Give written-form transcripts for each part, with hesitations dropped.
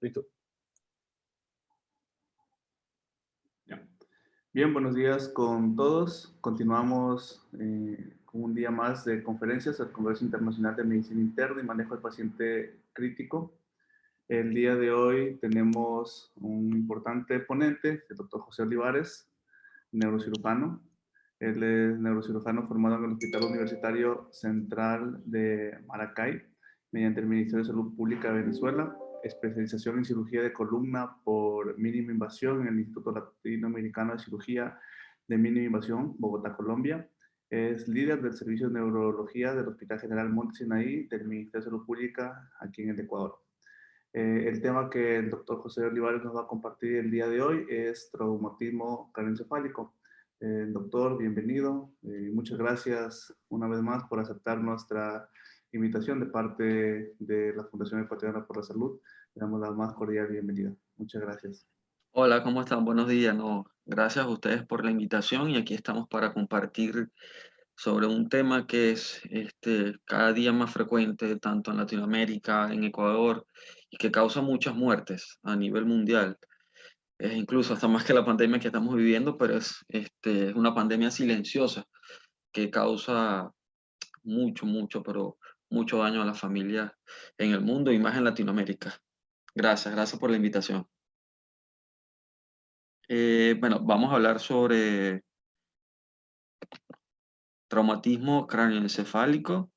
Listo. Ya. Bien, buenos días con todos. Continuamos con un día más de conferencias al Congreso Internacional de Medicina Interna y Manejo del Paciente Crítico. El día de hoy tenemos un importante ponente, el doctor José Olivares, neurocirujano. Él es neurocirujano formado en el Hospital Universitario Central de Maracay, mediante el Ministerio de Salud Pública de Venezuela, especialización en cirugía de columna por mínima invasión en el Instituto Latinoamericano de Cirugía de Mínima Invasión, Bogotá, Colombia. Es líder del Servicio de Neurología del Hospital General Monte Sinaí del Ministerio de Salud Pública aquí en el Ecuador. El tema que el doctor José Olivares nos va a compartir el día de hoy es traumatismo craneoencefálico. Doctor, bienvenido. Muchas gracias una vez más por aceptar nuestra invitación de parte de la Fundación Ecuatoriana por la Salud. Le damos la más cordial bienvenida. Muchas gracias. Hola, ¿cómo están? Buenos días. No, gracias a ustedes por la invitación y aquí estamos para compartir sobre un tema que es cada día más frecuente tanto en Latinoamérica, en Ecuador y que causa muchas muertes a nivel mundial. Es incluso hasta más que la pandemia que estamos viviendo, pero es una pandemia silenciosa que causa pero mucho daño a las familias en el mundo y más en Latinoamérica. Gracias por la invitación. Bueno, vamos a hablar sobre traumatismo cráneoencefálico.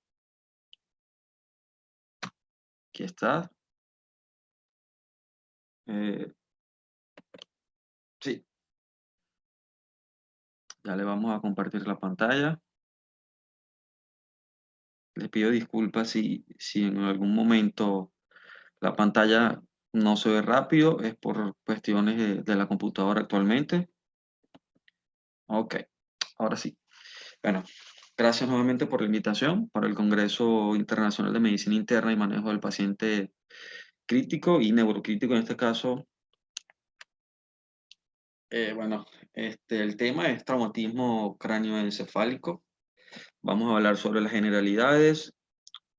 Aquí está. Eh, sí, ya le vamos a compartir la pantalla. Les pido disculpas si en algún momento la pantalla no se ve rápido, es por cuestiones de la computadora actualmente. Ok, ahora sí. Bueno, gracias nuevamente por la invitación para el Congreso Internacional de Medicina Interna y Manejo del Paciente Crítico y Neurocrítico en este caso. Bueno, el tema es traumatismo cráneoencefálico. Vamos a hablar sobre las generalidades,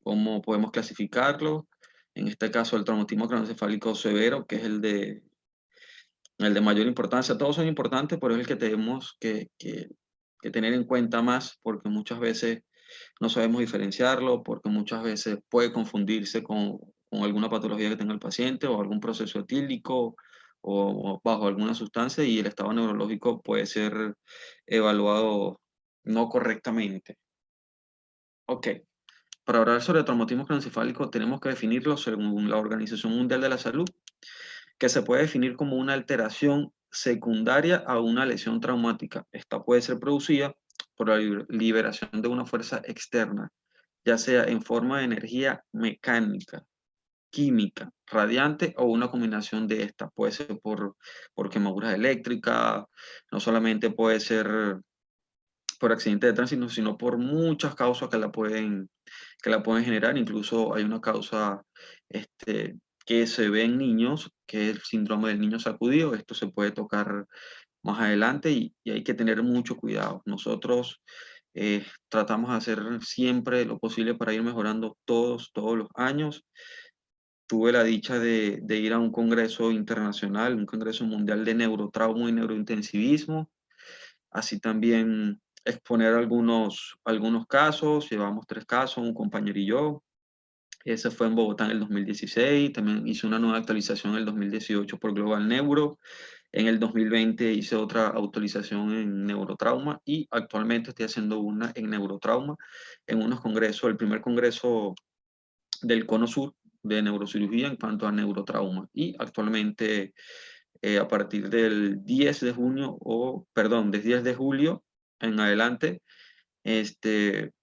cómo podemos clasificarlo. En este caso, el traumatismo craneoencefálico severo, que es el de mayor importancia. Todos son importantes, pero es el que tenemos que tener en cuenta más, porque muchas veces no sabemos diferenciarlo, porque muchas veces puede confundirse con alguna patología que tenga el paciente o algún proceso etílico o bajo alguna sustancia y el estado neurológico puede ser evaluado no correctamente. Ok, para hablar sobre traumatismo craneoencefálico tenemos que definirlo según la Organización Mundial de la Salud, que se puede definir como una alteración secundaria a una lesión traumática. Esta puede ser producida por la liberación de una fuerza externa, ya sea en forma de energía mecánica, química, radiante o una combinación de estas. Puede ser por quemaduras eléctricas, no solamente puede ser por accidente de tránsito, sino por muchas causas que la pueden generar. Incluso hay una causa que se ve en niños, que es el síndrome del niño sacudido. Esto se puede tocar más adelante y hay que tener mucho cuidado. Nosotros tratamos de hacer siempre lo posible para ir mejorando todos los años. Tuve la dicha de ir a un congreso internacional, un congreso mundial de neurotrauma y neurointensivismo. Así también exponer algunos casos. Llevamos 3 casos, un compañero y yo. Ese fue en Bogotá en el 2016. También hice una nueva actualización en el 2018 por Global Neuro. En el 2020 hice otra actualización en neurotrauma y actualmente estoy haciendo una en neurotrauma en unos congresos, el primer congreso del Cono Sur de neurocirugía en cuanto a neurotrauma. Y actualmente a partir del 10 de junio, o perdón, del 10 de julio en adelante, este,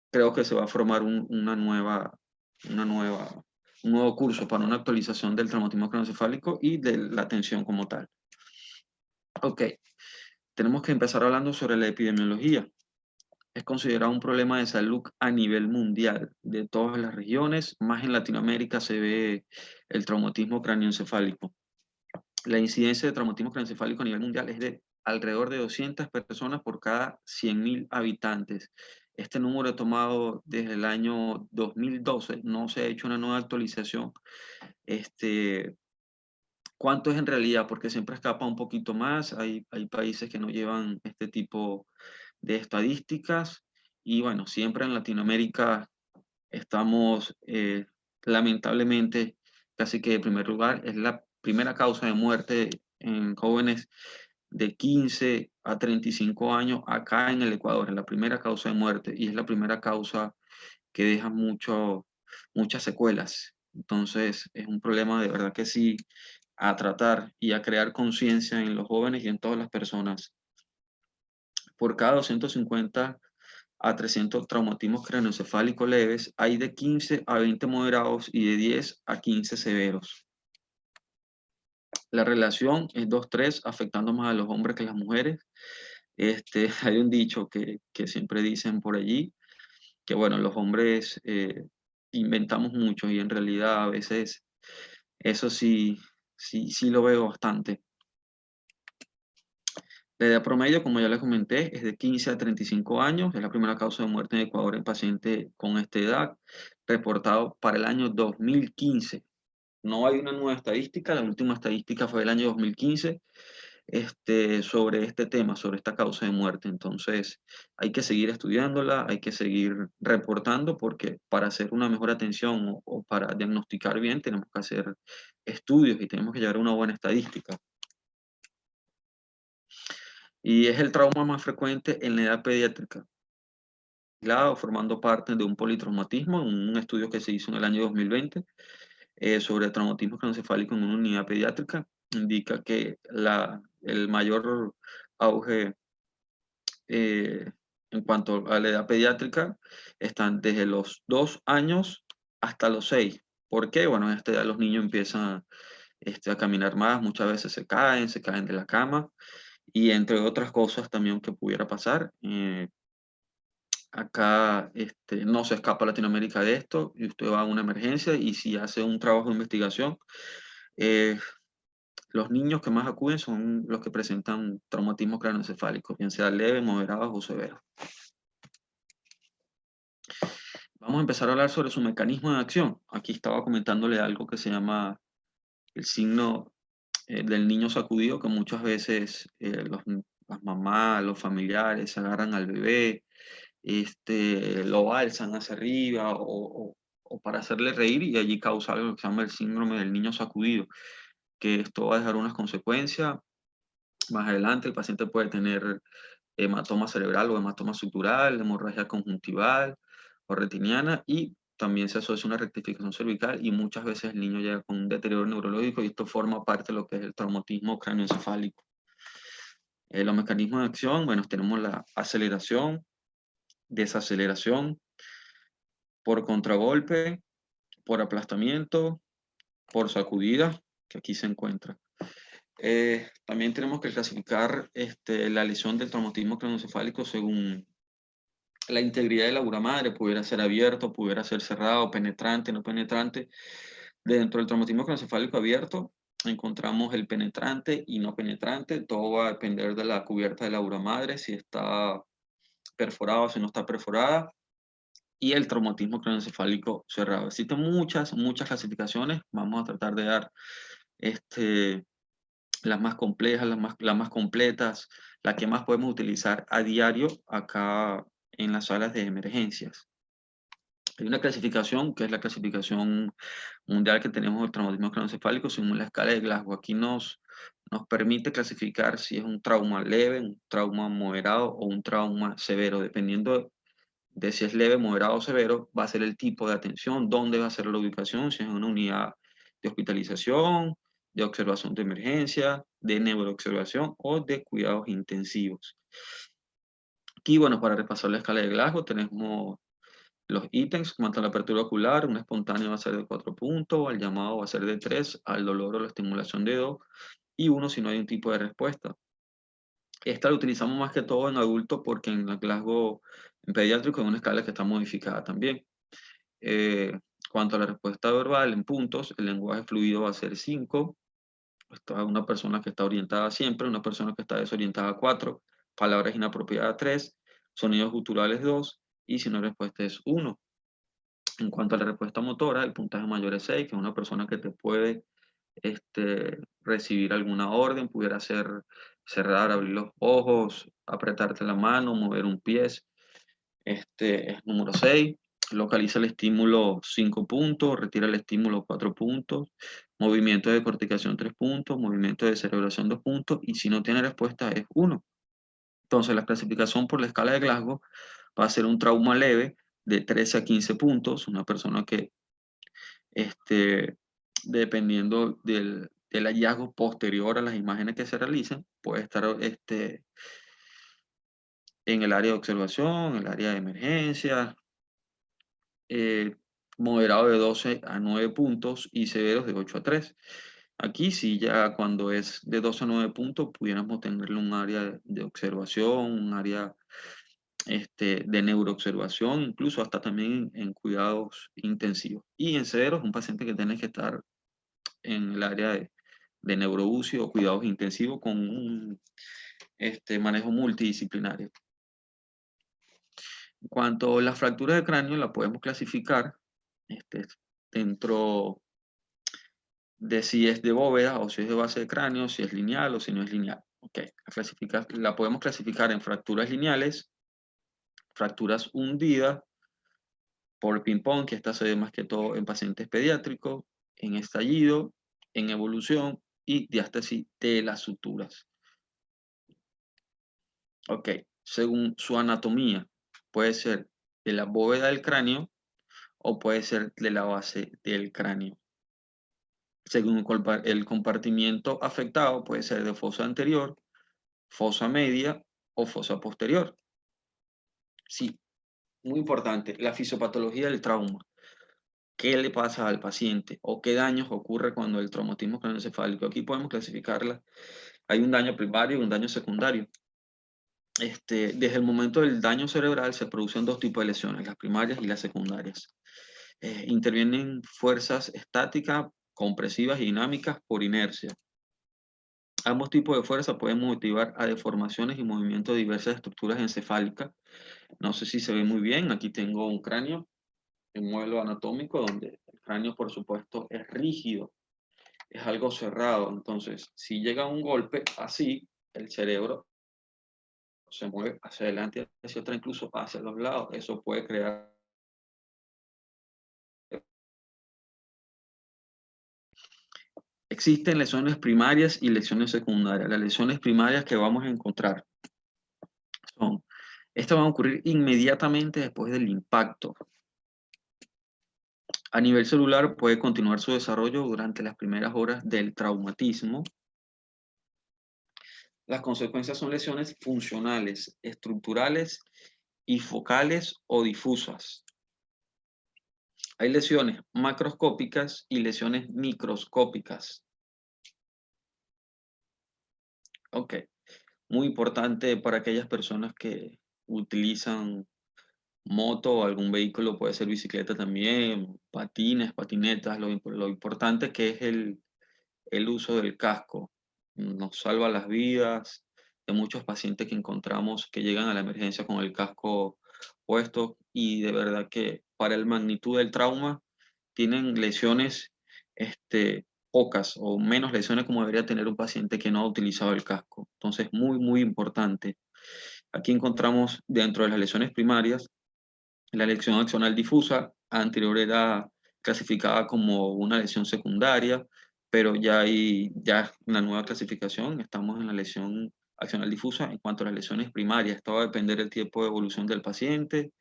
creo que se va a formar una nueva, un nuevo curso para una actualización del traumatismo craneoencefálico y de la atención como tal. Ok, tenemos que empezar hablando sobre la epidemiología. Es considerado un problema de salud a nivel mundial, de todas las regiones, más en Latinoamérica se ve el traumatismo craneoencefálico. La incidencia de traumatismo craneoencefálico a nivel mundial es de alrededor de 200 personas por cada 100.000 habitantes. Este número he tomado desde el año 2012, no se ha hecho una nueva actualización ¿Cuánto es en realidad? Porque siempre escapa un poquito más. Hay países que no llevan este tipo de estadísticas. Y bueno, siempre en Latinoamérica estamos lamentablemente casi que de primer lugar. Es la primera causa de muerte en jóvenes de 15 a 35 años acá en el Ecuador. Es la primera causa de muerte y es la primera causa que deja muchas secuelas. Entonces es un problema de verdad que sí a tratar y a crear conciencia en los jóvenes y en todas las personas. Por cada 250 a 300 traumatismos craneoencefálicos leves, hay de 15 a 20 moderados y de 10 a 15 severos. La relación es 2-3, afectando más a los hombres que a las mujeres. Hay un dicho que siempre dicen por allí, que bueno, los hombres inventamos mucho y en realidad a veces eso sí lo veo bastante. La edad promedio, como ya les comenté, es de 15 a 35 años. Es la primera causa de muerte en Ecuador en pacientes con esta edad, reportado para el año 2015. No hay una nueva estadística, la última estadística fue del año 2015 sobre este tema, sobre esta causa de muerte. Entonces, hay que seguir estudiándola, hay que seguir reportando, porque para hacer una mejor atención o para diagnosticar bien, tenemos que hacer estudios y tenemos que llevar una buena estadística. Y es el trauma más frecuente en la edad pediátrica, formando parte de un politraumatismo, un estudio que se hizo en el año 2020 sobre traumatismo craneoencefálico en una unidad pediátrica, indica que el mayor auge en cuanto a la edad pediátrica están desde los 2 años hasta los 6. ¿Por qué? Bueno, en esta edad los niños empiezan a caminar más, muchas veces se caen de la cama, y entre otras cosas también que pudiera pasar. Acá no se escapa Latinoamérica de esto, y usted va a una emergencia y si hace un trabajo de investigación, eh, los niños que más acuden son los que presentan traumatismo craneoencefálico, bien sea leve, moderado o severo. Vamos a empezar a hablar sobre su mecanismo de acción. Aquí estaba comentándole algo que se llama el signo del niño sacudido, que muchas veces las mamás, los familiares agarran al bebé, lo alzan hacia arriba o para hacerle reír y allí causa algo que se llama el síndrome del niño sacudido, que esto va a dejar unas consecuencias. Más adelante el paciente puede tener hematoma cerebral o hematoma sutural, hemorragia conjuntival o retiniana, y también se asocia una rectificación cervical y muchas veces el niño llega con un deterioro neurológico y esto forma parte de lo que es el traumatismo craneoencefálico. Los mecanismos de acción, bueno, tenemos la aceleración, desaceleración, por contragolpe, por aplastamiento, por sacudida, que aquí se encuentra. También tenemos que clasificar la lesión del traumatismo craneoencefálico según la integridad de la aura madre, pudiera ser abierto, pudiera ser cerrado, penetrante, no penetrante. Dentro del traumatismo craneoencefálico abierto encontramos el penetrante y no penetrante. Todo va a depender de la cubierta de la aura madre, si está perforada o si no está perforada. Y el traumatismo craneoencefálico cerrado. Existen muchas clasificaciones. Vamos a tratar de dar las más complejas, las más completas, las que más podemos utilizar a diario acá en las salas de emergencias. Hay una clasificación que es la clasificación mundial que tenemos del traumatismo craneoencefálico según la escala de Glasgow. Aquí nos permite clasificar si es un trauma leve, un trauma moderado o un trauma severo. Dependiendo de si es leve, moderado o severo, va a ser el tipo de atención, dónde va a ser la ubicación, si es una unidad de hospitalización, de observación de emergencia, de neuroobservación o de cuidados intensivos. Aquí, bueno, para repasar la escala de Glasgow, tenemos los ítems. Cuanto a la apertura ocular, un espontáneo va a ser de 4 puntos, al llamado va a ser de 3, al dolor o la estimulación de 2, y 1 si no hay un tipo de respuesta. Esta la utilizamos más que todo en adultos porque en la Glasgow en pediátrico es una escala que está modificada también. Cuanto a la respuesta verbal en puntos, el lenguaje fluido va a ser 5, una persona que está orientada siempre, una persona que está desorientada 4, palabras inapropiadas 3, sonidos guturales 2, y si no respuesta es 1. En cuanto a la respuesta motora, el puntaje mayor es 6, que es una persona que te puede recibir alguna orden, pudiera ser cerrar, abrir los ojos, apretarte la mano, mover un pie. Es número 6. Localiza el estímulo 5 puntos, retira el estímulo 4 puntos, movimiento de corticación 3 puntos, movimiento de cerebración 2 puntos, y si no tiene respuesta es 1. Entonces, la clasificación por la escala de Glasgow va a ser un trauma leve de 13 a 15 puntos, una persona que, dependiendo del hallazgo posterior a las imágenes que se realicen, puede estar en el área de observación, en el área de emergencia, moderado de 12 a 9 puntos y severos de 8 a 3. Aquí sí, ya cuando es de 2 a 9 puntos, pudiéramos tenerle un área de observación, un área de neuroobservación, incluso hasta también en cuidados intensivos. Y en severos, un paciente que tiene que estar en el área de neuro-UCI o cuidados intensivos con un manejo multidisciplinario. En cuanto a las fracturas de cráneo, la podemos clasificar dentro de si es de bóveda o si es de base de cráneo, si es lineal o si no es lineal. Okay. La podemos clasificar en fracturas lineales, fracturas hundidas por ping-pong, que esta se ve más que todo en pacientes pediátricos, en estallido, en evolución y diástasis de las suturas. Ok, según su anatomía, puede ser de la bóveda del cráneo o puede ser de la base del cráneo. Según el compartimiento afectado, puede ser de fosa anterior, fosa media o fosa posterior. Sí, muy importante, la fisiopatología del trauma. ¿Qué le pasa al paciente o qué daños ocurre cuando el traumatismo craneoencefálico? Aquí podemos clasificarla. Hay un daño primario y un daño secundario. Desde el momento del daño cerebral se producen dos tipos de lesiones, las primarias y las secundarias. Intervienen fuerzas estáticas, compresivas y dinámicas por inercia. Ambos tipos de fuerza pueden motivar a deformaciones y movimientos de diversas estructuras encefálicas. No sé si se ve muy bien, aquí tengo un cráneo, un modelo anatómico donde el cráneo, por supuesto, es rígido, es algo cerrado. Entonces, si llega un golpe así, el cerebro se mueve hacia adelante, hacia atrás, incluso hacia los lados. Eso puede crear... Existen lesiones primarias y lesiones secundarias. Las lesiones primarias que vamos a encontrar son... Estas van a ocurrir inmediatamente después del impacto. A nivel celular puede continuar su desarrollo durante las primeras horas del traumatismo. Las consecuencias son lesiones funcionales, estructurales y focales o difusas. Hay lesiones macroscópicas y lesiones microscópicas. Ok, muy importante para aquellas personas que utilizan moto o algún vehículo, puede ser bicicleta también, patines, patinetas. Lo importante que es el uso del casco. Nos salva las vidas de muchos pacientes que encontramos que llegan a la emergencia con el casco puesto, y de verdad que para el magnitud del trauma tienen lesiones pocas o menos lesiones como debería tener un paciente que no ha utilizado el casco. Entonces, muy importante. Aquí encontramos dentro de las lesiones primarias la lesión axonal difusa. Anterior era clasificada como una lesión secundaria, pero ya hay una nueva clasificación. Estamos en la lesión axonal difusa. En cuanto a las lesiones primarias, esto va a depender del tiempo de evolución del paciente,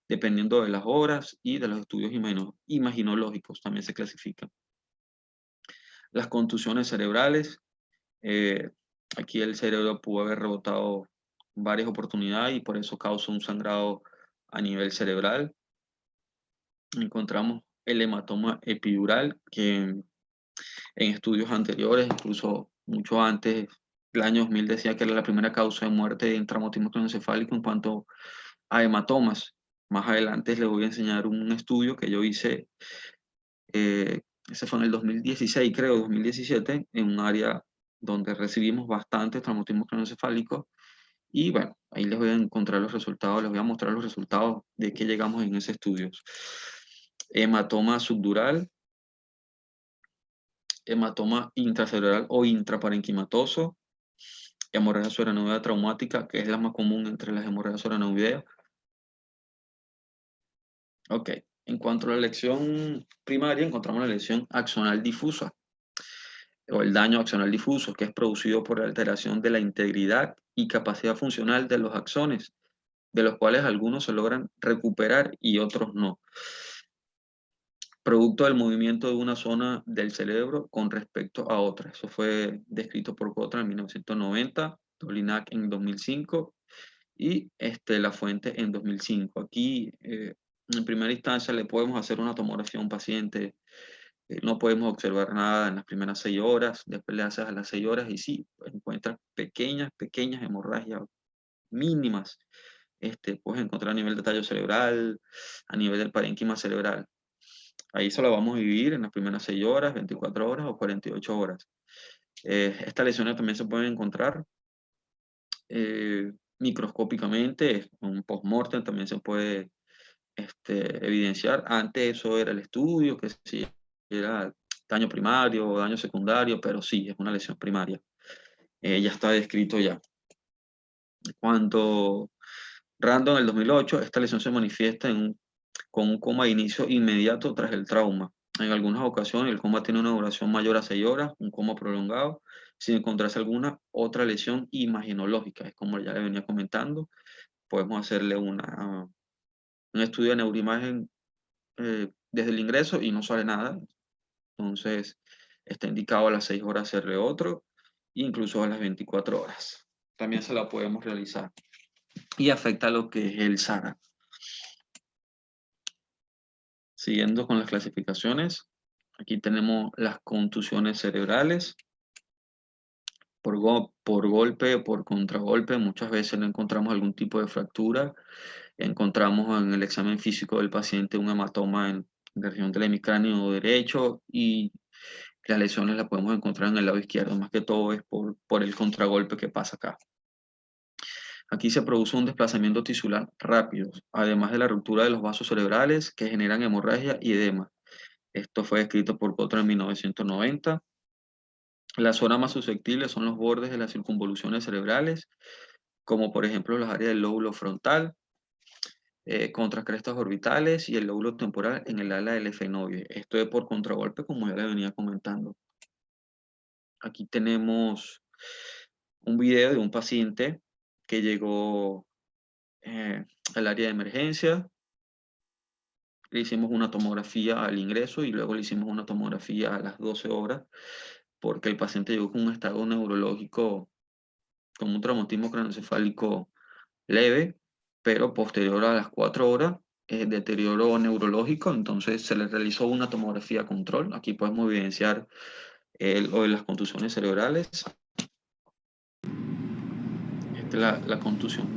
dependiendo de las horas y de los estudios imaginológicos también se clasifican. Las contusiones cerebrales. Aquí el cerebro pudo haber rebotado varias oportunidades y por eso causa un sangrado a nivel cerebral. Encontramos el hematoma epidural, que en estudios anteriores, incluso mucho antes, el año 2000 decía que era la primera causa de muerte en traumatismo craneoencefálico en cuanto a hematomas. Más adelante les voy a enseñar un estudio que yo hice, ese fue en el 2016, creo, 2017, en un área donde recibimos bastante traumatismo craneoencefálico. Y bueno, ahí les voy a encontrar los resultados, les voy a mostrar los resultados de que llegamos en ese estudio. Hematoma subdural, hematoma intracerebral o intraparenquimatoso, hemorragia subaracnoidea traumática, que es la más común entre las hemorragias subaracnoideas. Ok, en cuanto a la lesión primaria, encontramos la lesión axonal difusa o el daño axonal difuso, que es producido por la alteración de la integridad y capacidad funcional de los axones, de los cuales algunos se logran recuperar y otros no. Producto del movimiento de una zona del cerebro con respecto a otra. Eso fue descrito por Kotler en 1990, Dolinac en 2005 y La Fuente en 2005. Aquí, en primera instancia, le podemos hacer una tomografía a un paciente. No podemos observar nada en las primeras 6 horas, después le haces a las 6 horas y sí, encuentras pequeñas hemorragias mínimas. Puedes encontrar a nivel de tallo cerebral, a nivel del parénquima cerebral. Ahí solo vamos a vivir en las primeras 6 horas, 24 horas o 48 horas. Estas lesiones también se pueden encontrar microscópicamente, un post-mortem también se puede evidenciar. Antes eso era el estudio, que si era daño primario o daño secundario, pero sí, es una lesión primaria. Ya está descrito ya. Cuando Random en el 2008, esta lesión se manifiesta con un coma de inicio inmediato tras el trauma. En algunas ocasiones el coma tiene una duración mayor a 6 horas, un coma prolongado, sin encontrarse alguna otra lesión imagenológica. Es como ya le venía comentando, podemos hacerle un estudio de neuroimagen desde el ingreso y no sale nada. Entonces, está indicado a las 6 horas hacerle otro, incluso a las 24 horas. También se la podemos realizar. Y afecta lo que es el SARA. Siguiendo con las clasificaciones, aquí tenemos las contusiones cerebrales. Por golpe, por contragolpe, muchas veces no encontramos algún tipo de fractura. Encontramos en el examen físico del paciente un hematoma en la región del hemicráneo derecho y las lesiones las podemos encontrar en el lado izquierdo. Más que todo es por el contragolpe que pasa acá. Aquí se produce un desplazamiento tisular rápido, además de la ruptura de los vasos cerebrales que generan hemorragia y edema. Esto fue escrito por Kotler en 1990. Las zonas más susceptibles son los bordes de las circunvoluciones cerebrales, como por ejemplo las áreas del lóbulo frontal, contracrestas orbitales y el lóbulo temporal en el ala del efenoide. Esto es por contragolpe, como ya le venía comentando. Aquí tenemos un video de un paciente que llegó al área de emergencia. Le hicimos una tomografía al ingreso y luego le hicimos una tomografía a las 12 horas porque el paciente llegó con un estado neurológico, con un traumatismo craneoencefálico leve, pero posterior a las 4 horas, deterioro neurológico, entonces se le realizó una tomografía control. Aquí podemos evidenciar lo de las contusiones cerebrales. Esta es la contusión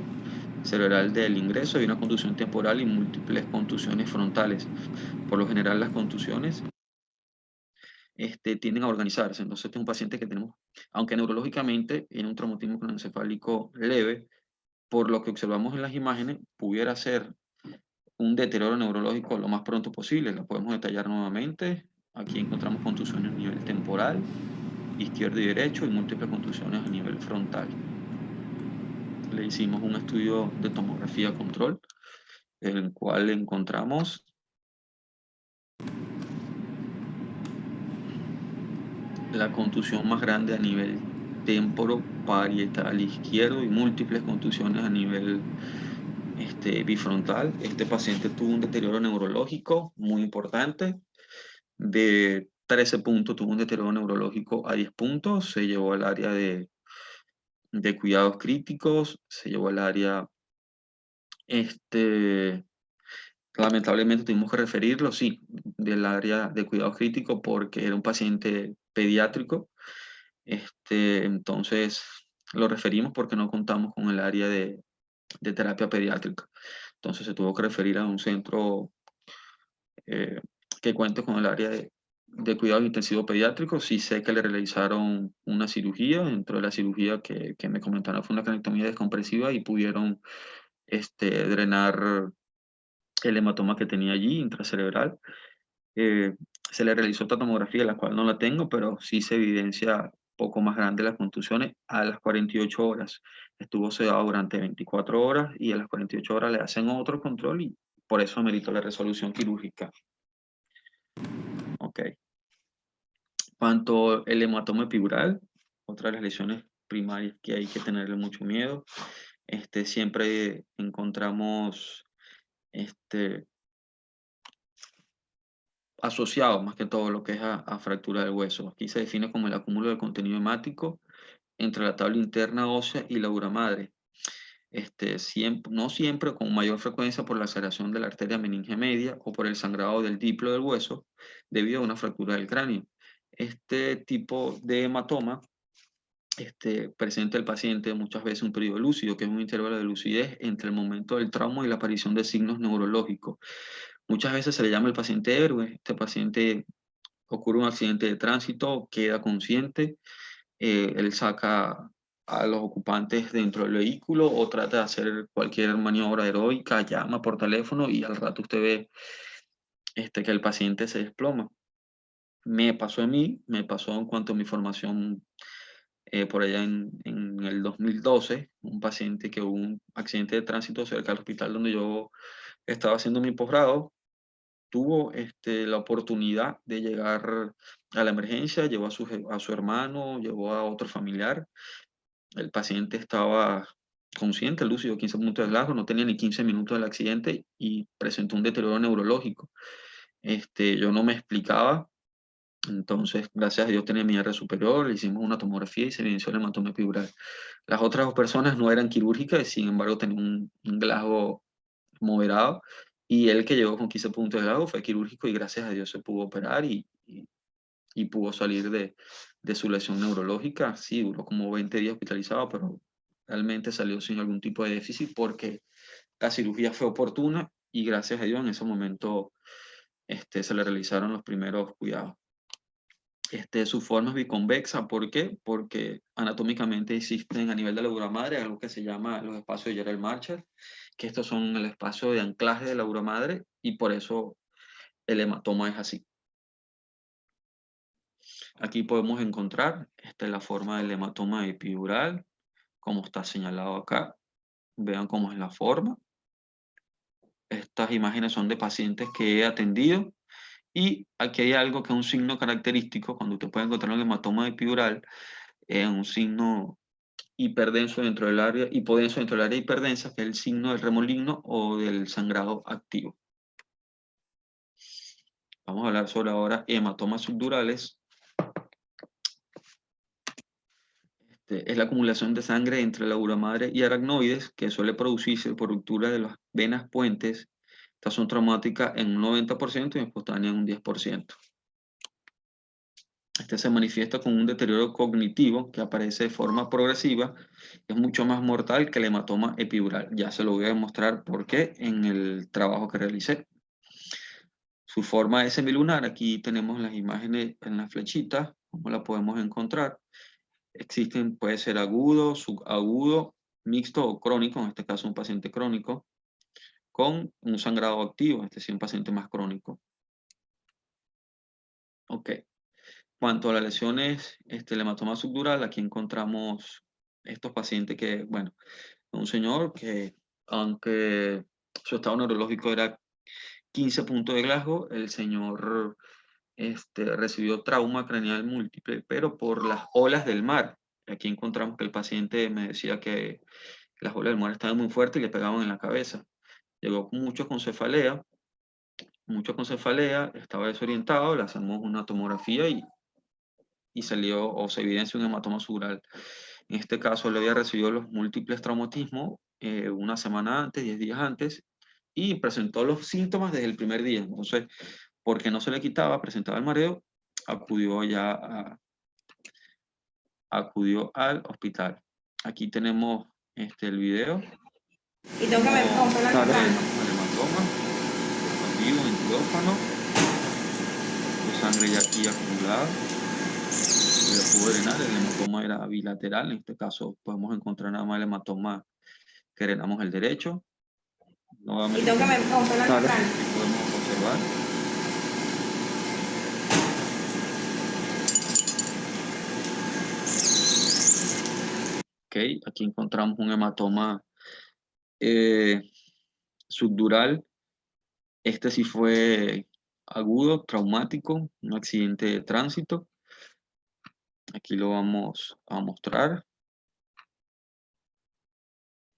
cerebral del ingreso y una contusión temporal y múltiples contusiones frontales. Por lo general las contusiones tienden a organizarse. Entonces, este es un paciente que tenemos, aunque neurológicamente tiene un traumatismo craneoencefálico leve, por lo que observamos en las imágenes, pudiera ser un deterioro neurológico lo más pronto posible. Lo podemos detallar nuevamente. Aquí encontramos contusiones a nivel temporal, izquierdo y derecho, y múltiples contusiones a nivel frontal. Le hicimos un estudio de tomografía control, en el cual encontramos la contusión más grande a nivel temporoparietal izquierdo y múltiples contusiones a nivel bifrontal. Este paciente tuvo un deterioro neurológico muy importante. De 13 puntos tuvo un deterioro neurológico a 10 puntos. Se llevó al área de cuidados críticos, se llevó al área, lamentablemente tuvimos que referirlo, sí, del área de cuidados críticos porque era un paciente pediátrico. Entonces lo referimos porque no contamos con el área de terapia pediátrica. Entonces se tuvo que referir a un centro que cuente con el área de cuidados intensivos pediátricos. Sí sé que le realizaron una cirugía, dentro de la cirugía que me comentaron fue una cranectomía descompresiva y pudieron drenar el hematoma que tenía allí, intracerebral. se le realizó otra tomografía, la cual no la tengo, pero sí se evidencia poco más grande las contusiones a las 48 horas. Estuvo sedado durante 24 horas y a las 48 horas le hacen otro control y por eso ameritó la resolución quirúrgica. Ok. Cuanto el hematoma epidural, otra de las lesiones primarias que hay que tenerle mucho miedo. Siempre encontramos asociado más que todo lo que es a fractura del hueso. Aquí se define como el acúmulo de contenido hemático entre la tabla interna ósea y la dura madre. No siempre, con mayor frecuencia por la laceración de la arteria meninge media o por el sangrado del diplo del hueso debido a una fractura del cráneo. Este tipo de hematoma presenta el paciente muchas veces un periodo lúcido, que es un intervalo de lucidez entre el momento del trauma y la aparición de signos neurológicos. Muchas veces se le llama el paciente héroe. Este paciente ocurre un accidente de tránsito, queda consciente, él saca a los ocupantes dentro del vehículo o trata de hacer cualquier maniobra heroica, llama por teléfono y al rato usted ve que el paciente se desploma. Me pasó a mí, me pasó en cuanto a mi formación por allá en el 2012, un paciente que hubo un accidente de tránsito cerca del hospital donde yo estaba haciendo mi posgrado, tuvo la oportunidad de llegar a la emergencia, llevó a su hermano, llevó a otro familiar. El paciente estaba consciente, lúcido, 15 minutos de largo, no tenía ni 15 minutos del accidente y presentó un deterioro neurológico. Yo no me explicaba, entonces, gracias a Dios tenía mi área superior, le hicimos una tomografía y se evidenció el hematoma epidural. Las otras dos personas no eran quirúrgicas, sin embargo tenían un Glasgow moderado, y él que llegó con 15 puntos de Glasgow fue quirúrgico y gracias a Dios se pudo operar y pudo salir de su lesión neurológica. Sí, duró como 20 días hospitalizado, pero realmente salió sin algún tipo de déficit porque la cirugía fue oportuna y gracias a Dios en ese momento se le realizaron los primeros cuidados. Su forma es biconvexa, ¿por qué? Porque anatómicamente existen a nivel de la dura madre algo que se llama los espacios de Gerald Marshall, que estos son el espacio de anclaje de la dura madre y por eso el hematoma es así. Aquí podemos encontrar la forma del hematoma epidural, como está señalado acá. Vean cómo es la forma. Estas imágenes son de pacientes que he atendido. Y aquí hay algo que es un signo característico, cuando usted puede encontrar un hematoma epidural, un signo hiperdenso dentro del área, hipodenso dentro del área hiperdensa, que es el signo del remoligno o del sangrado activo. Vamos a hablar sobre ahora hematomas subdurales. Es la acumulación de sangre entre la dura madre y aracnoides que suele producirse por ruptura de las venas puentes. Estas son traumáticas en un 90% y espontáneas en un 10%. Se manifiesta con un deterioro cognitivo que aparece de forma progresiva, es mucho más mortal que el hematoma epidural. Ya se lo voy a demostrar por qué en el trabajo que realicé. Su forma es semilunar, aquí tenemos las imágenes en la flechita, cómo la podemos encontrar. Existen, puede ser agudo, subagudo, mixto o crónico, en este caso un paciente crónico, con un sangrado activo, este es un paciente más crónico. Ok. Cuanto a las lesiones, el hematoma subdural, aquí encontramos estos pacientes que, bueno, un señor que, aunque su estado neurológico era 15 puntos de Glasgow, el señor recibió trauma craneal múltiple, pero por las olas del mar. Aquí encontramos que el paciente me decía que las olas del mar estaban muy fuertes y le pegaban en la cabeza. Llegó con cefalea, estaba desorientado, le hacemos una tomografía y salió o se evidencia un hematoma subdural. En este caso le había recibido los múltiples traumatismos una semana antes, 10 días antes, y presentó los síntomas desde el primer día. Entonces, porque no se le quitaba, presentaba el mareo, acudió al hospital. Aquí tenemos el video. Y tengo que romper la Sale cara. el hematoma, está vivo en quirófano, sangre ya aquí acumulada. Le pudo drenar, el hematoma era bilateral, en este caso podemos encontrar nada más el hematoma que drenamos el derecho. Nuevamente, y tengo que romper la cara. podemos observar aquí encontramos un hematoma subdural. Este sí fue agudo, traumático, un accidente de tránsito. Aquí lo vamos a mostrar.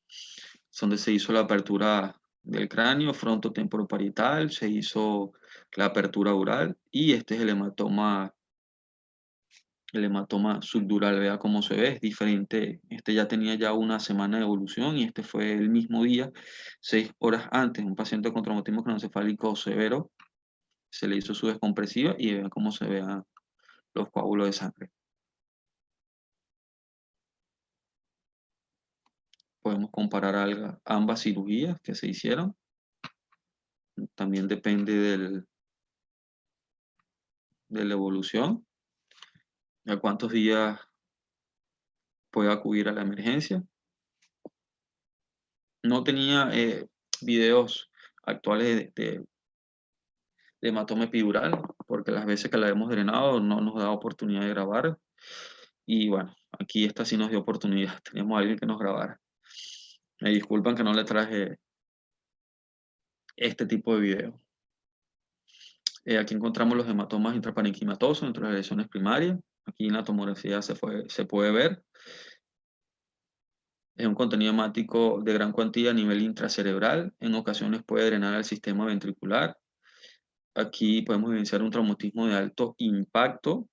Es donde se hizo la apertura del cráneo frontotemporoparietal, se hizo la apertura oral y este es el hematoma subdural. Vea cómo se ve, es diferente. Este ya tenía ya una semana de evolución y este fue el mismo día, 6 horas antes. Un paciente con traumatismo craneoencefálico severo, se le hizo su descompresiva y vea cómo se vean los coágulos de sangre. Podemos comparar ambas cirugías que se hicieron. También depende de la evolución, a cuántos días puede acudir a la emergencia. No tenía videos actuales de hematoma epidural, porque las veces que la hemos drenado no nos da oportunidad de grabar. Y bueno, aquí esta sí nos dio oportunidad. Teníamos a alguien que nos grabara. Me disculpan que no le traje este tipo de video. Aquí encontramos los hematomas intraparenquimatosos entre las lesiones primarias. Aquí en la tomografía se puede ver. Es un contenido hemático de gran cuantía a nivel intracerebral. En ocasiones puede drenar al sistema ventricular. Aquí podemos evidenciar un traumatismo de alto impacto.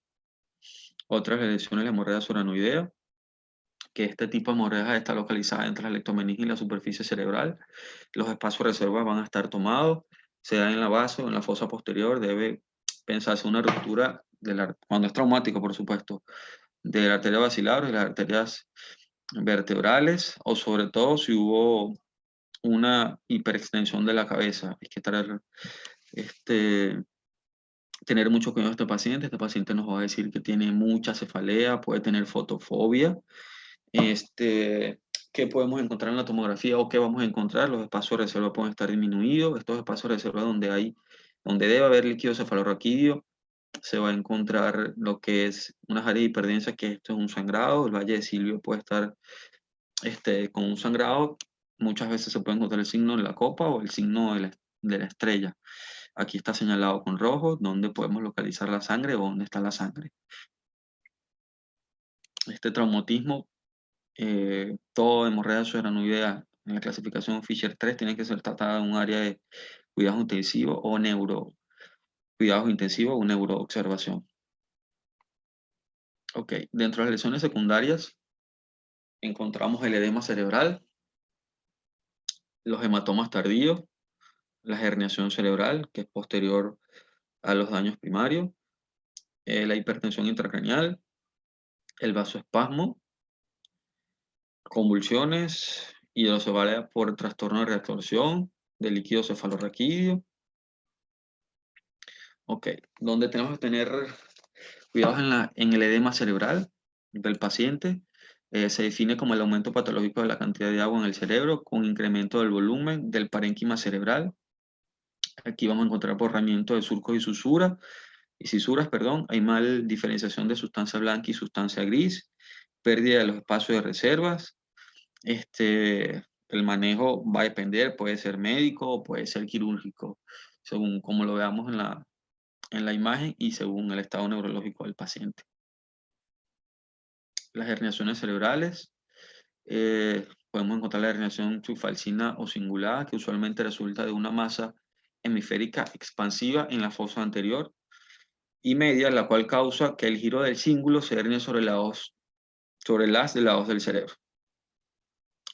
Otras lesiones de la hemorragia suranoidea, que este tipo de hemorragia está localizada entre la lectomeninge y la superficie cerebral. Los espacios de reserva van a estar tomados. Se da en la base o en la fosa posterior. Debe pensarse una ruptura, cuando es traumático, por supuesto, de la arteria basilar o de las arterias vertebrales, o sobre todo si hubo una hiperextensión de la cabeza. Hay que tener mucho cuidado a este paciente. Este paciente nos va a decir que tiene mucha cefalea, puede tener fotofobia. ¿Qué podemos encontrar en la tomografía o qué vamos a encontrar? Los espacios de reserva pueden estar disminuidos. Estos espacios de reserva donde debe haber líquido cefalorraquídeo, se va a encontrar lo que es unas áreas de hiperdensia, que esto es un sangrado. El valle de Silvio puede estar con un sangrado. Muchas veces se puede encontrar el signo de la copa o el signo de la estrella. Aquí está señalado con rojo donde podemos localizar la sangre o dónde está la sangre. Este traumatismo, todo hemorragia subaranoidea en la clasificación Fisher 3 tiene que ser tratada en un área de cuidados intensivos o cuidados intensivos o neuroobservación. Ok, dentro de las lesiones secundarias encontramos el edema cerebral, los hematomas tardíos, la herniación cerebral, que es posterior a los daños primarios, la hipertensión intracraneal, el vasoespasmo, convulsiones, hidrocefalia por trastorno de reabsorción del líquido cefalorraquídeo. Ok, donde tenemos que tener cuidados en el edema cerebral del paciente. Se define como el aumento patológico de la cantidad de agua en el cerebro con incremento del volumen del parénquima cerebral. Aquí vamos a encontrar borramiento de surcos y cisuras, perdón. Hay mal diferenciación de sustancia blanca y sustancia gris, pérdida de los espacios de reservas. El manejo va a depender, puede ser médico o puede ser quirúrgico, según como lo veamos en la imagen y según el estado neurológico del paciente. Las herniaciones cerebrales, podemos encontrar la herniación subfalcina o cingulada, que usualmente resulta de una masa hemisférica expansiva en la fosa anterior y media, la cual causa que el giro del cíngulo se herne sobre las de lados del cerebro.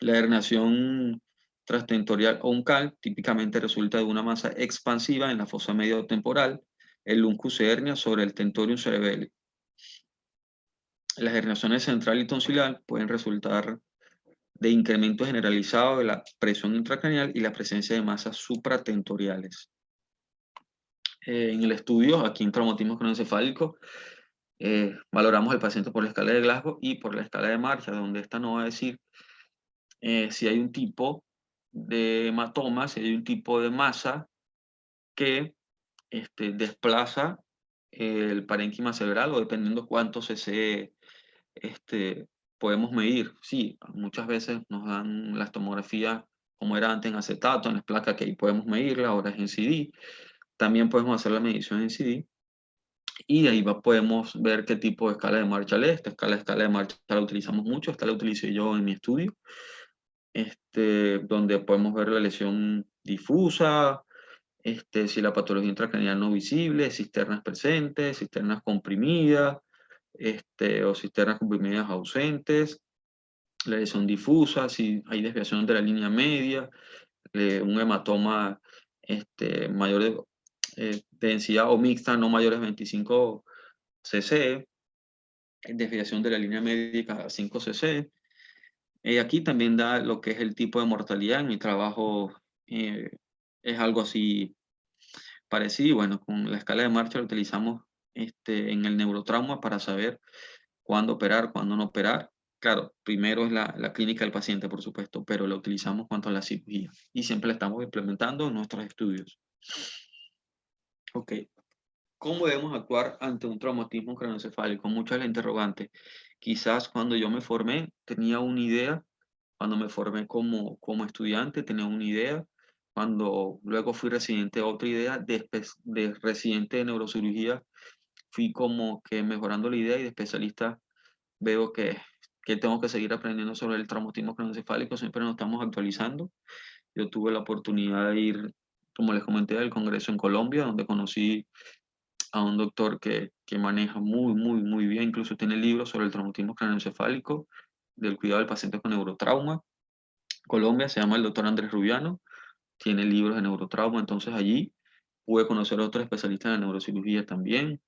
La herniación transtentorial o uncal típicamente resulta de una masa expansiva en la fosa media temporal. El uncus se hernia sobre el tentorium cerebelli. Las herniaciones central y tonsilar pueden resultar de incremento generalizado de la presión intracraneal y la presencia de masas supratentoriales. En el estudio, aquí en traumatismo craneoencefálico, valoramos al paciente por la escala de Glasgow y por la escala de Marshall, donde esta nos va a decir si hay un tipo de hematoma, si hay un tipo de masa que desplaza el parénquima cerebral, o dependiendo cuánto cc podemos medir, sí, muchas veces nos dan las tomografías como era antes en acetato, en las placas que ahí podemos medirla, ahora es en CD. También podemos hacer la medición en CD y de ahí podemos ver qué tipo de escala de Marshall es. Esta escala de Marshall la utilizamos mucho, esta la utilicé yo en mi estudio, donde podemos ver la lesión difusa, si la patología intracraneal no visible, cisternas presentes, cisternas comprimidas, o cisternas comprimidas ausentes, la lesión difusa, si hay desviación de la línea media, un hematoma mayor de densidad o mixta no mayores de 25 cc, desviación de la línea médica a 5 cc. Aquí también da lo que es el tipo de mortalidad. En mi trabajo es algo así parecido. Bueno, con la escala de Marshall utilizamos en el neurotrauma para saber cuándo operar, cuándo no operar. Claro, primero es la clínica del paciente, por supuesto, pero la utilizamos cuanto a la cirugía y siempre la estamos implementando en nuestros estudios. Ok. ¿Cómo debemos actuar ante un traumatismo craneoencefálico? Muchas las interrogantes. Quizás cuando yo me formé tenía una idea, cuando me formé como estudiante tenía una idea, cuando luego fui residente otra idea, de residente de neurocirugía fui como que mejorando la idea y de especialista veo que tengo que seguir aprendiendo sobre el traumatismo craneoencefálico, siempre nos estamos actualizando. Yo tuve la oportunidad de ir, como les comenté, al Congreso en Colombia, donde conocí a un doctor que maneja muy bien, incluso tiene libros sobre el traumatismo craneoencefálico, del cuidado del paciente con neurotrauma. Colombia se llama el doctor Andrés Rubiano, tiene libros de neurotrauma, entonces allí pude conocer a otros especialistas de neurocirugía también,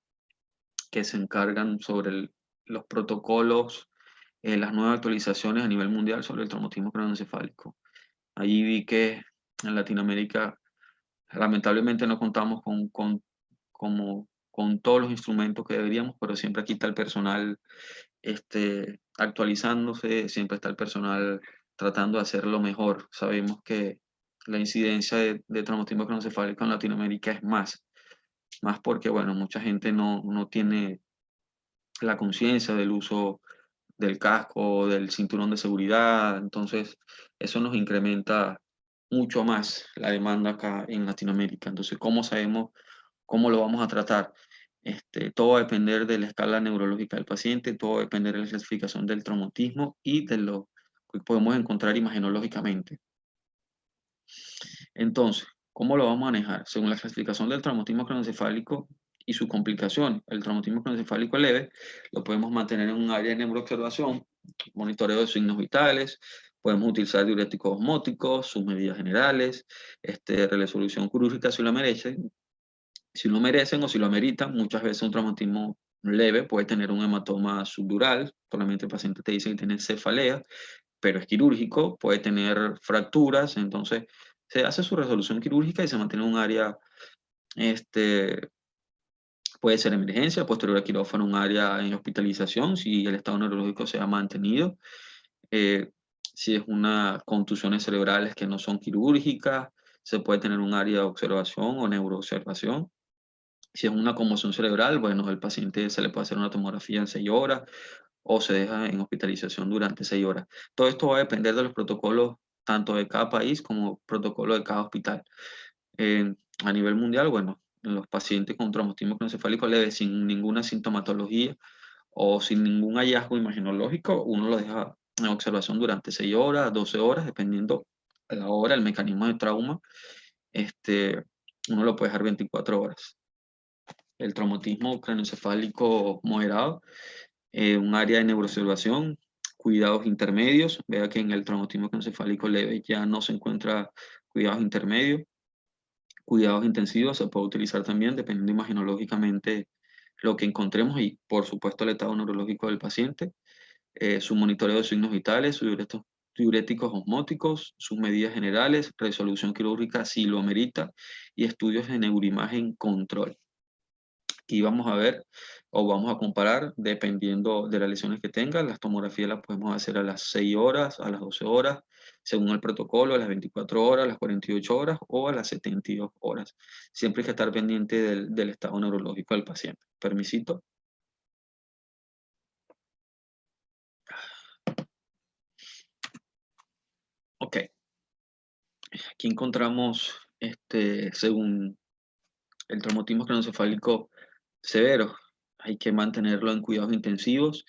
que se encargan sobre los protocolos, las nuevas actualizaciones a nivel mundial sobre el traumatismo craneoencefálico. Allí vi que en Latinoamérica lamentablemente no contamos con todos los instrumentos que deberíamos, pero siempre aquí está el personal actualizándose, siempre está el personal tratando de hacerlo mejor. Sabemos que la incidencia de traumatismo craneoencefálico en Latinoamérica es más porque, bueno, mucha gente no tiene la conciencia del uso del casco, del cinturón de seguridad, entonces eso nos incrementa mucho más la demanda acá en Latinoamérica. Entonces, ¿cómo sabemos cómo lo vamos a tratar? Todo va a depender de la escala neurológica del paciente, todo va a depender de la clasificación del traumatismo y de lo que podemos encontrar imagenológicamente. Entonces, ¿cómo lo vamos a manejar? Según la clasificación del traumatismo craneoencefálico y su complicación, el traumatismo craneoencefálico leve lo podemos mantener en un área de neuroobservación, monitoreo de signos vitales, podemos utilizar diuréticos osmóticos, sus medidas generales, resolución quirúrgica si lo merecen, o si lo ameritan. Muchas veces un traumatismo leve puede tener un hematoma subdural, solamente el paciente te dice que tiene cefalea, pero es quirúrgico, puede tener fracturas, entonces se hace su resolución quirúrgica y se mantiene un área, puede ser emergencia, posterior a quirófano, un área en hospitalización, si el estado neurológico se ha mantenido, si es una contusiones cerebrales que no son quirúrgicas, se puede tener un área de observación o neuroobservación. Si es una conmoción cerebral, bueno, el paciente se le puede hacer una tomografía en 6 horas o se deja en hospitalización durante 6 horas. Todo esto va a depender de los protocolos tanto de cada país como protocolo de cada hospital. A nivel mundial, bueno, los pacientes con traumatismo craneoencefálico leve sin ninguna sintomatología o sin ningún hallazgo imagenológico, uno lo deja en observación durante 6 horas, 12 horas, dependiendo la hora, el mecanismo de trauma. Uno lo puede dejar 24 horas. El traumatismo craneoencefálico moderado, un área de neuroobservación, cuidados intermedios. Vea que en el traumatismo craneoencefálico leve ya no se encuentra cuidados intermedios. Cuidados intensivos se puede utilizar también dependiendo imagenológicamente lo que encontremos y por supuesto el estado neurológico del paciente, su monitoreo de signos vitales, sus diuréticos osmóticos, sus medidas generales, resolución quirúrgica si lo amerita y estudios de neuroimagen control. Aquí vamos a ver o vamos a comparar dependiendo de las lesiones que tenga. Las tomografías las podemos hacer a las 6 horas, a las 12 horas, según el protocolo, a las 24 horas, a las 48 horas o a las 72 horas. Siempre hay que estar pendiente del estado neurológico del paciente. Permisito. Aquí encontramos, según el traumatismo craneoencefálico severo, hay que mantenerlo en cuidados intensivos,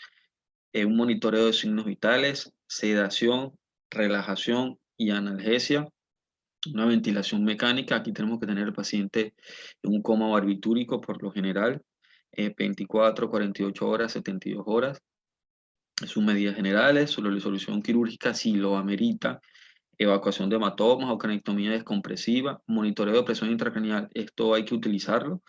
un monitoreo de signos vitales, sedación, relajación y analgesia, una ventilación mecánica. Aquí tenemos que tener al paciente en un coma barbitúrico por lo general, 24, 48 horas, 72 horas. Sus medidas generales, su resolución quirúrgica si lo amerita, evacuación de hematomas o cranectomía descompresiva, monitoreo de presión intracraneal, esto hay que utilizarlo,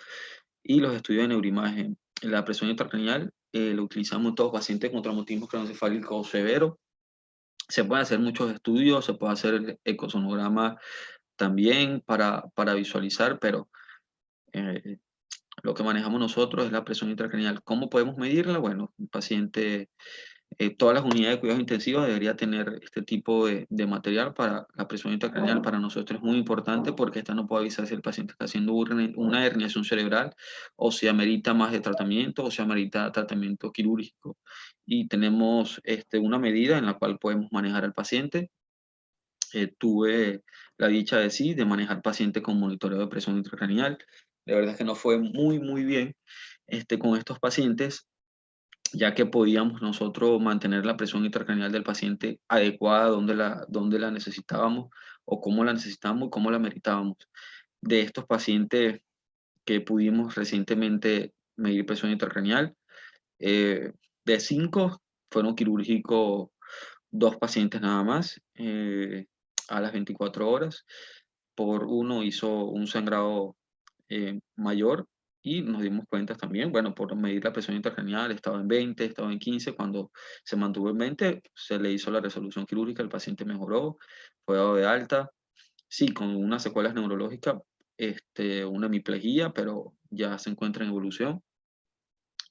y los estudios de neuroimagen. La presión intracraneal lo utilizamos en todos los pacientes con traumatismo craneoencefálico severo. Se pueden hacer muchos estudios, se puede hacer el ecosonograma también para visualizar, pero eh, lo que manejamos nosotros es la presión intracraneal. ¿Cómo podemos medirla? Bueno, el paciente, todas las unidades de cuidados intensivos debería tener este tipo de material para la presión intracraneal. Para nosotros es muy importante porque esta no puede avisar si el paciente está haciendo una herniación cerebral o si amerita más de tratamiento o si amerita tratamiento quirúrgico. Y tenemos una medida en la cual podemos manejar al paciente. Tuve la dicha de manejar paciente con monitoreo de presión intracraneal. La verdad es que no fue muy bien con estos pacientes, ya que podíamos nosotros mantener la presión intracraneal del paciente adecuada donde la necesitábamos o cómo la necesitábamos y cómo la meritábamos. De estos pacientes que pudimos recientemente medir presión intracraneal, de 5 fueron quirúrgicos 2 pacientes nada más, a las 24 horas. Por uno hizo un sangrado mayor y nos dimos cuenta también, bueno, por medir la presión intracraneal, estaba en 20, estaba en 15, cuando se mantuvo en 20, se le hizo la resolución quirúrgica, el paciente mejoró, fue dado de alta, sí, con unas secuelas neurológicas, una hemiplegia, pero ya se encuentra en evolución.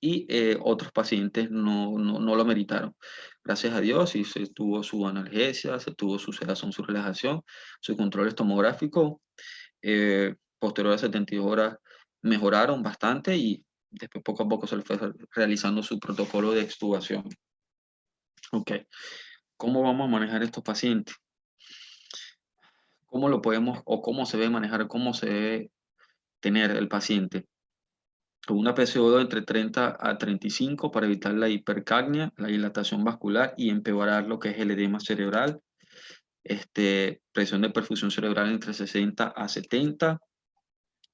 Y otros pacientes no lo meritaron. Gracias a Dios, y se tuvo su analgesia, se tuvo su sedación, su relajación, su control tomográfico. Posterior a 72 horas mejoraron bastante y después poco a poco se le fue realizando su protocolo de extubación. Ok, ¿cómo vamos a manejar estos pacientes? ¿Cómo lo podemos o cómo se debe manejar, cómo se debe tener el paciente? Con una PCO2 entre 30 a 35 para evitar la hipercapnia, la dilatación vascular y empeorar lo que es el edema cerebral. Presión de perfusión cerebral entre 60 a 70,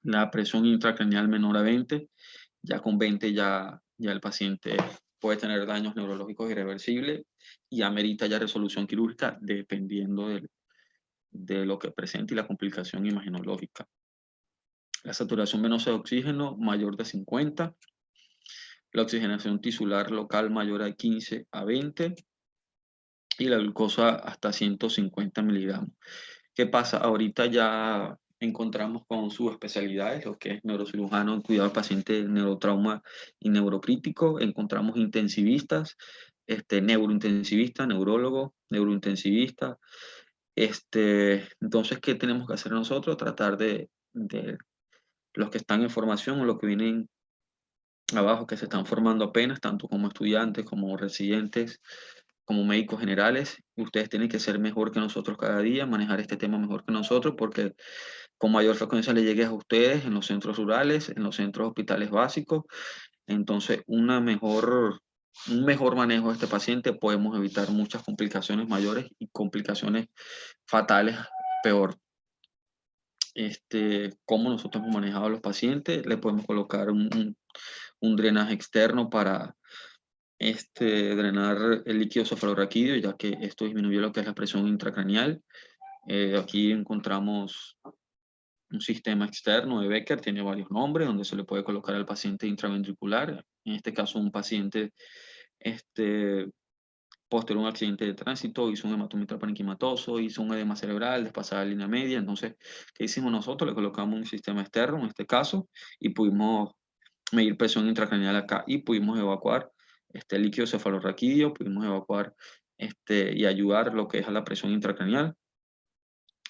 la presión intracraneal menor a 20, ya con 20 ya el paciente puede tener daños neurológicos irreversibles y amerita ya resolución quirúrgica dependiendo de lo que presente y la complicación imaginológica. La saturación venosa de oxígeno mayor de 50, la oxigenación tisular local mayor a 15 a 20 y la glucosa hasta 150 miligramos. ¿Qué pasa? Ahorita ya encontramos con subespecialidades, lo que es neurocirujano en cuidado al paciente, neurotrauma y neurocrítico. Encontramos intensivistas, neurointensivista, neurólogo, neurointensivista. Entonces, ¿qué tenemos que hacer nosotros? Tratar de los que están en formación o los que vienen abajo, que se están formando apenas, tanto como estudiantes, como residentes, como médicos generales. Ustedes tienen que ser mejor que nosotros cada día, manejar este tema mejor que nosotros, porque con mayor frecuencia le llegue a ustedes en los centros rurales, en los centros hospitales básicos. Entonces, un mejor manejo de este paciente podemos evitar muchas complicaciones mayores y complicaciones fatales peor. Cómo nosotros hemos manejado a los pacientes, le podemos colocar un drenaje externo para drenar el líquido cefalorraquídeo, ya que esto disminuye lo que es la presión intracraneal. Aquí encontramos un sistema externo de Becker, tiene varios nombres, donde se le puede colocar al paciente intraventricular, en este caso un paciente posterior a un accidente de tránsito, hizo un hematoma parenquimatoso, hizo un edema cerebral, despasada la línea media. Entonces, ¿qué hicimos nosotros? Le colocamos un sistema externo, en este caso, y pudimos medir presión intracraneal acá y pudimos evacuar este líquido cefalorraquídeo, pudimos evacuar y ayudar lo que es a la presión intracraneal.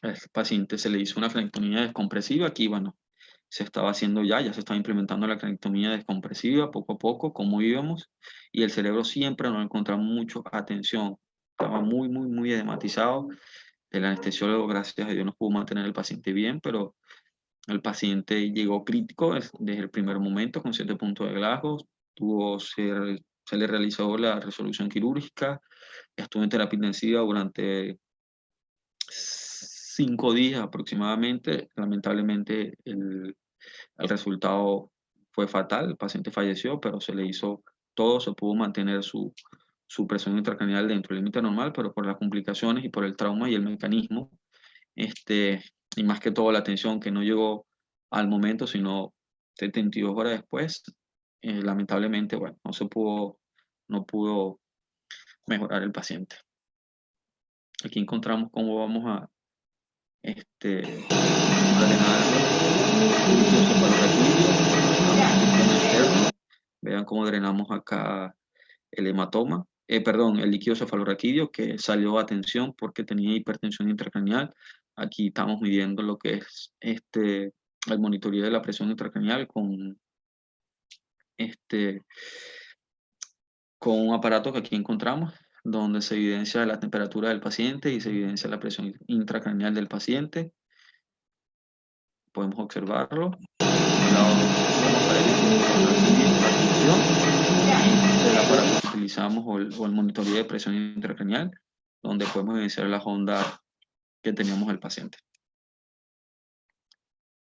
Al paciente se le hizo una cranectomía descompresiva. Aquí, bueno, se estaba haciendo ya se estaba implementando la cranectomía descompresiva poco a poco, como íbamos, y el cerebro siempre nos encontramos mucho atención. Estaba muy edematizado. El anestesiólogo, gracias a Dios, nos pudo mantener al paciente bien, pero el paciente llegó crítico desde el primer momento con 7 puntos de Glasgow. Se le realizó la resolución quirúrgica, estuvo en terapia intensiva durante 5 días aproximadamente. Lamentablemente el resultado fue fatal, el paciente falleció, pero se le hizo todo, se pudo mantener su presión intracraneal dentro del límite normal, pero por las complicaciones y por el trauma y el mecanismo, y más que todo la atención que no llegó al momento, sino 72 horas después, lamentablemente, bueno, no pudo mejorar el paciente. Aquí encontramos cómo vamos a drenar el líquido cefalorraquídeo. Vean cómo drenamos acá el hematoma, el líquido cefalorraquídeo que salió a tensión porque tenía hipertensión intracraneal. Aquí estamos midiendo lo que es el monitoreo de la presión intracraneal con un aparato que aquí encontramos, donde se evidencia la temperatura del paciente y se evidencia la presión intracraneal del paciente. Podemos observarlo. Vamos a ver la tensión del aparato que utilizamos o el monitoreo de presión intracraneal, donde podemos evidenciar las ondas que teníamos el paciente.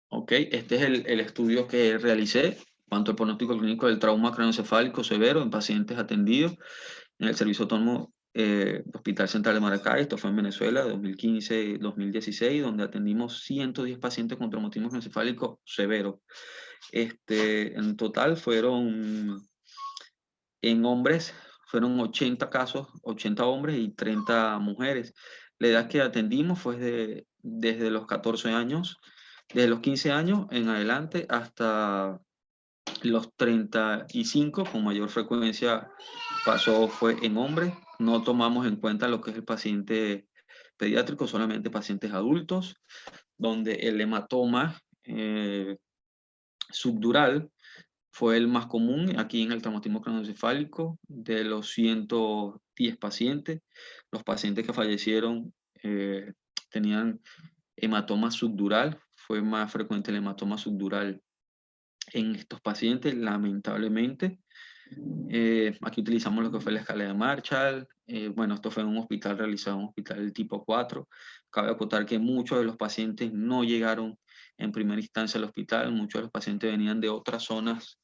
Ok, este es el estudio que realicé, cuanto al pronóstico clínico del trauma craneoencefálico severo en pacientes atendidos en el Servicio Autónomo Hospital Central de Maracay. Esto fue en Venezuela, 2015-2016, donde atendimos 110 pacientes con traumatismo craneoencefálico severo. En total en hombres, fueron 80 casos, 80 hombres y 30 mujeres. La edad que atendimos fue desde los 14 años, desde los 15 años en adelante hasta los 35, con mayor frecuencia fue en hombres. No tomamos en cuenta lo que es el paciente pediátrico, solamente pacientes adultos, donde el hematoma subdural fue el más común aquí en el traumatismo craneoencefálico. De los 110 pacientes, los pacientes que fallecieron tenían hematoma subdural. Fue más frecuente el hematoma subdural en estos pacientes, lamentablemente. Aquí utilizamos lo que fue la escala de Marshall. Bueno, esto fue en un hospital realizado, un hospital tipo 4. Cabe acotar que muchos de los pacientes no llegaron en primera instancia al hospital. Muchos de los pacientes venían de otras zonas,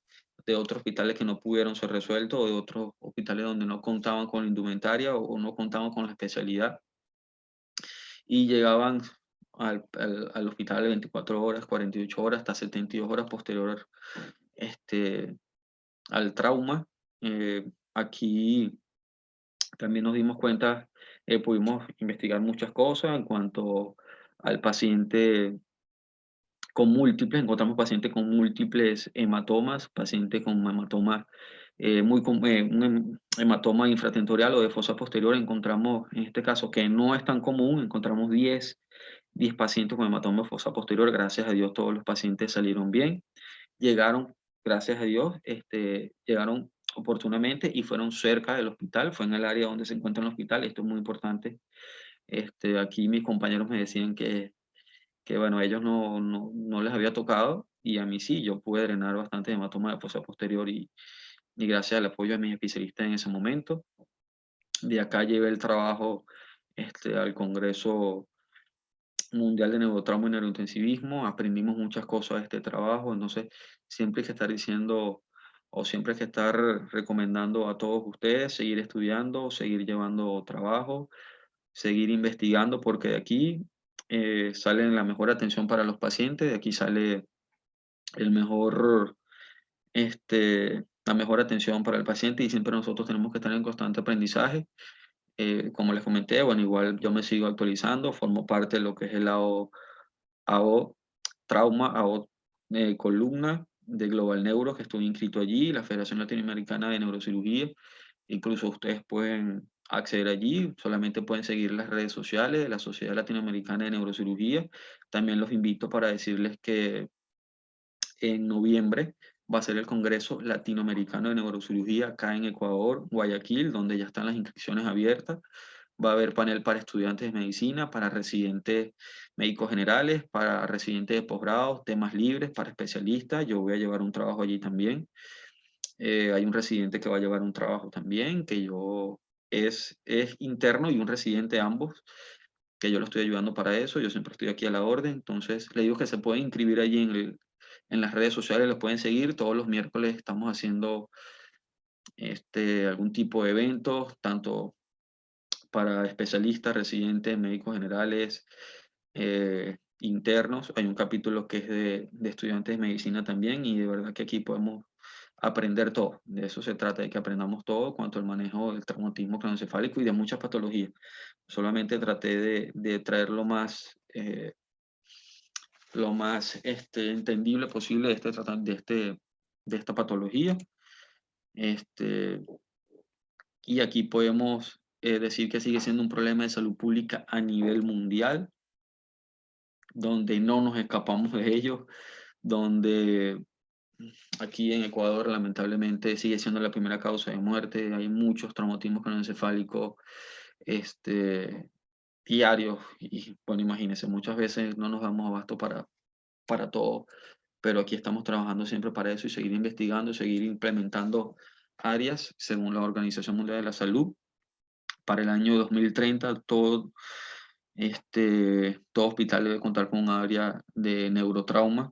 de otros hospitales que no pudieron ser resueltos, o de otros hospitales donde no contaban con la indumentaria o no contaban con la especialidad. Y llegaban al hospital de 24 horas, 48 horas, hasta 72 horas posterior al trauma. Aquí también nos dimos cuenta, pudimos investigar muchas cosas en cuanto al paciente con múltiples, encontramos pacientes con múltiples hematomas, pacientes con hematomas, un hematoma infratentorial o de fosa posterior. Encontramos, en este caso, que no es tan común, encontramos 10 pacientes con hematoma de fosa posterior. Gracias a Dios todos los pacientes salieron bien, llegaron, gracias a Dios, llegaron oportunamente y fueron cerca del hospital, fue en el área donde se encuentra el hospital. Esto es muy importante. Aquí mis compañeros me decían que bueno, a ellos no les había tocado, y a mí sí. Yo pude drenar bastante hematoma de fosa posterior y gracias al apoyo de mis especialistas en ese momento. De acá llevé el trabajo al Congreso Mundial de Neurotrauma y Neurointensivismo. Aprendimos muchas cosas de este trabajo. Entonces siempre hay que estar diciendo, o siempre hay que estar recomendando a todos ustedes seguir estudiando, seguir llevando trabajo, seguir investigando, porque de aquí sale la mejor atención para los pacientes, de aquí sale el mejor, la mejor atención para el paciente, y siempre nosotros tenemos que estar en constante aprendizaje. Como les comenté, bueno, igual yo me sigo actualizando, formo parte de lo que es el AO Trauma, AO Columna de Global Neuro, que estoy inscrito allí, la Federación Latinoamericana de Neurocirugía. Incluso ustedes pueden acceder allí, solamente pueden seguir las redes sociales de la Sociedad Latinoamericana de Neurocirugía. También los invito para decirles que en noviembre va a ser el Congreso Latinoamericano de Neurocirugía acá en Ecuador, Guayaquil, donde ya están las inscripciones abiertas. Va a haber panel para estudiantes de medicina, para residentes médicos generales, para residentes de posgrado, temas libres, para especialistas. Yo voy a llevar un trabajo allí también. Hay un residente que va a llevar un trabajo también, que es interno y un residente ambos, que yo lo estoy ayudando para eso. Yo siempre estoy aquí a la orden. Entonces, le digo que se pueden inscribir allí en las redes sociales, los pueden seguir. Todos los miércoles estamos haciendo algún tipo de eventos, tanto para especialistas, residentes, médicos generales, internos. Hay un capítulo que es de estudiantes de medicina también, y de verdad que aquí podemos aprender todo. De eso se trata, de que aprendamos todo cuanto al manejo del traumatismo craneoencefálico y de muchas patologías. Solamente traté de traer lo más entendible posible de esta patología. Y aquí podemos decir que sigue siendo un problema de salud pública a nivel mundial, donde no nos escapamos de ello, donde aquí en Ecuador lamentablemente sigue siendo la primera causa de muerte. Hay muchos traumatismos craneoencefálicos diarios, y bueno, imagínense, muchas veces no nos damos abasto para todo, pero aquí estamos trabajando siempre para eso y seguir investigando, seguir implementando áreas según la Organización Mundial de la Salud. Para el año 2030, todo hospital debe contar con un área de neurotrauma.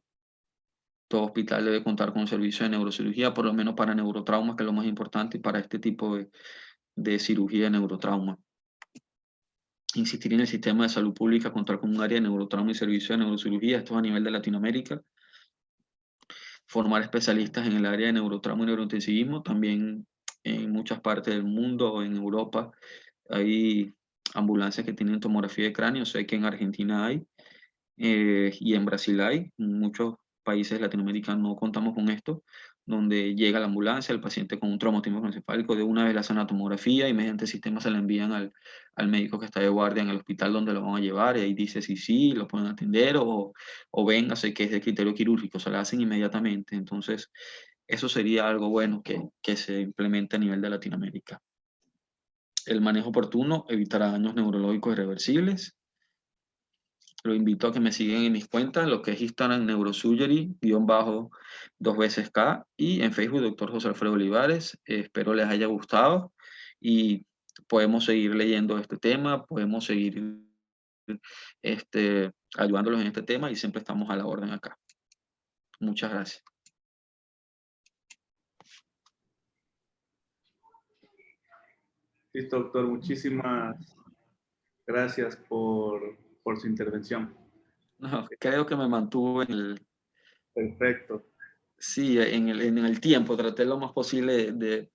Todo hospital debe contar con un servicio de neurocirugía, por lo menos para neurotrauma, que es lo más importante, y para este tipo de cirugía de neurotrauma. Insistir en el sistema de salud pública, contar con un área de neurotrauma y servicio de neurocirugía, esto es a nivel de Latinoamérica. Formar especialistas en el área de neurotrauma y neurointensivismo, también en muchas partes del mundo, en Europa, hay ambulancias que tienen tomografía de cráneo. Sé que en Argentina hay, y en Brasil hay. En muchos países de Latinoamérica no contamos con esto, donde llega la ambulancia, el paciente con un traumatismo craneoencefálico, de una vez le hacen la tomografía y mediante el sistema se la envían al médico que está de guardia en el hospital donde lo van a llevar, y ahí dice si sí, lo pueden atender, o véngase, que es de criterio quirúrgico, se la hacen inmediatamente. Entonces, eso sería algo bueno que se implemente a nivel de Latinoamérica. El manejo oportuno evitará daños neurológicos irreversibles. Lo invito a que me sigan en mis cuentas, lo que es Instagram, neurosurgery, _2K, y en Facebook, Dr. José Alfredo Olivares. Espero les haya gustado y podemos seguir leyendo este tema, podemos seguir ayudándolos en este tema, y siempre estamos a la orden acá. Muchas gracias. Listo, doctor. Muchísimas gracias por su intervención. No, creo que me mantuve Perfecto. en el tiempo, traté lo más posible de